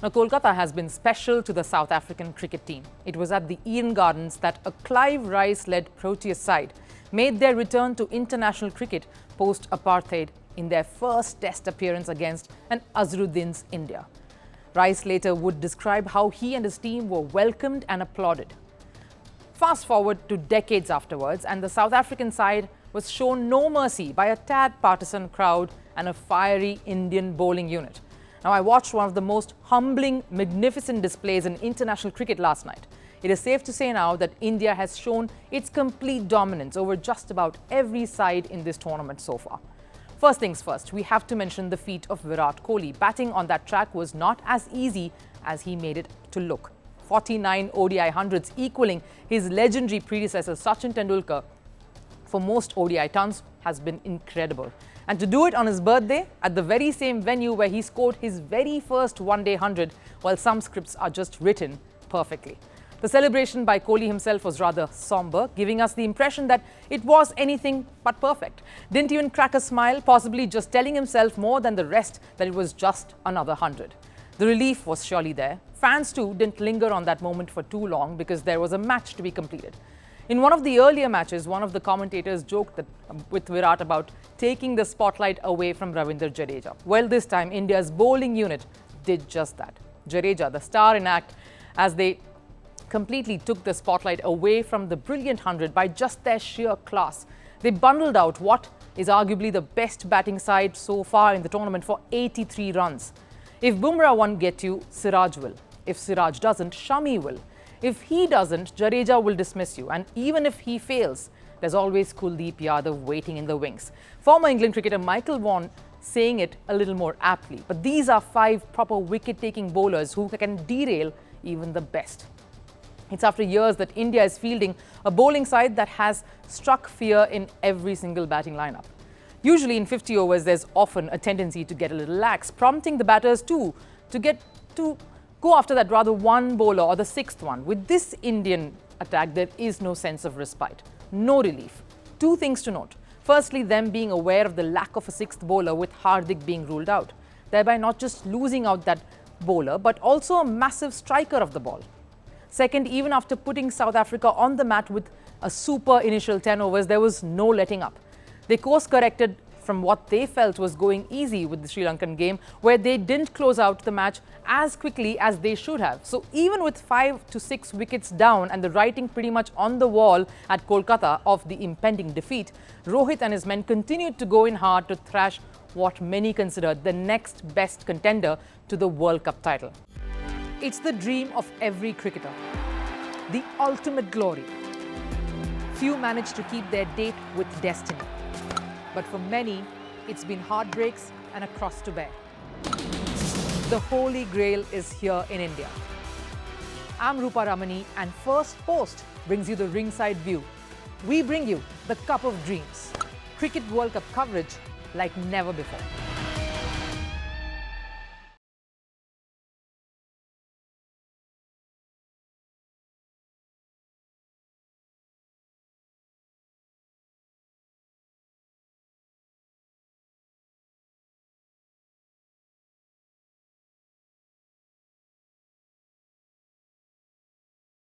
Now, Kolkata has been special to the South African cricket team. It was at the Eden Gardens that a Clive Rice-led Proteas side made their return to international cricket post-apartheid in their first test appearance against an Azharuddin's India. Rice later would describe how he and his team were welcomed and applauded. Fast forward to decades afterwards, and the South African side was shown no mercy by a tad partisan crowd and a fiery Indian bowling unit. Now, I watched one of the most humbling, magnificent displays in international cricket last night. It is safe to say now that India has shown its complete dominance over just about every side in this tournament so far. First things first, we have to mention the feat of Virat Kohli. Batting on that track was not as easy as he made it to look. 49 ODI hundreds, equaling his legendary predecessor Sachin Tendulkar for most ODI tons, has been incredible. And to do it on his birthday, at the very same venue where he scored his very first one-day 100, while some scripts are just written perfectly. The celebration by Kohli himself was rather somber, giving us the impression that it was anything but perfect. Didn't even crack a smile, possibly just telling himself more than the rest that it was just another 100. The relief was surely there. Fans too didn't linger on that moment for too long because there was a match to be completed. In one of the earlier matches, one of the commentators joked with Virat about taking the spotlight away from Ravindra Jadeja. Well, this time, India's bowling unit did just that. Jadeja, the star in act, as they completely took the spotlight away from the brilliant 100 by just their sheer class. They bundled out what is arguably the best batting side so far in the tournament for 83 runs. If Bumrah won't get you, Siraj will. If Siraj doesn't, Shami will. If he doesn't, Jadeja will dismiss you. And even if he fails, there's always Kuldeep Yadav waiting in the wings. Former England cricketer Michael Vaughan saying it a little more aptly. But these are 5 proper wicket-taking bowlers who can derail even the best. It's after years that India is fielding a bowling side that has struck fear in every single batting lineup. Usually in 50 overs, there's often a tendency to get a little lax, prompting the batters too to go after that rather one bowler or the 6th one. With this Indian attack, there is no sense of respite, no relief. 2 things to note. Firstly, them being aware of the lack of a 6th bowler with Hardik being ruled out, thereby not just losing out that bowler, but also a massive striker of the ball. Second, even after putting South Africa on the mat with a super initial 10 overs, there was no letting up. They course-corrected from what they felt was going easy with the Sri Lankan game, where they didn't close out the match as quickly as they should have. So even with 5 to 6 wickets down and the writing pretty much on the wall at Kolkata of the impending defeat, Rohit and his men continued to go in hard to thrash what many considered the next best contender to the World Cup title. It's the dream of every cricketer, the ultimate glory. Few manage to keep their date with destiny. But for many, it's been heartbreaks and a cross to bear. The Holy Grail is here in India. I'm Rupha Ramani, and Firstpost brings you the ringside view. We bring you the Cup of Dreams. Cricket World Cup coverage like never before.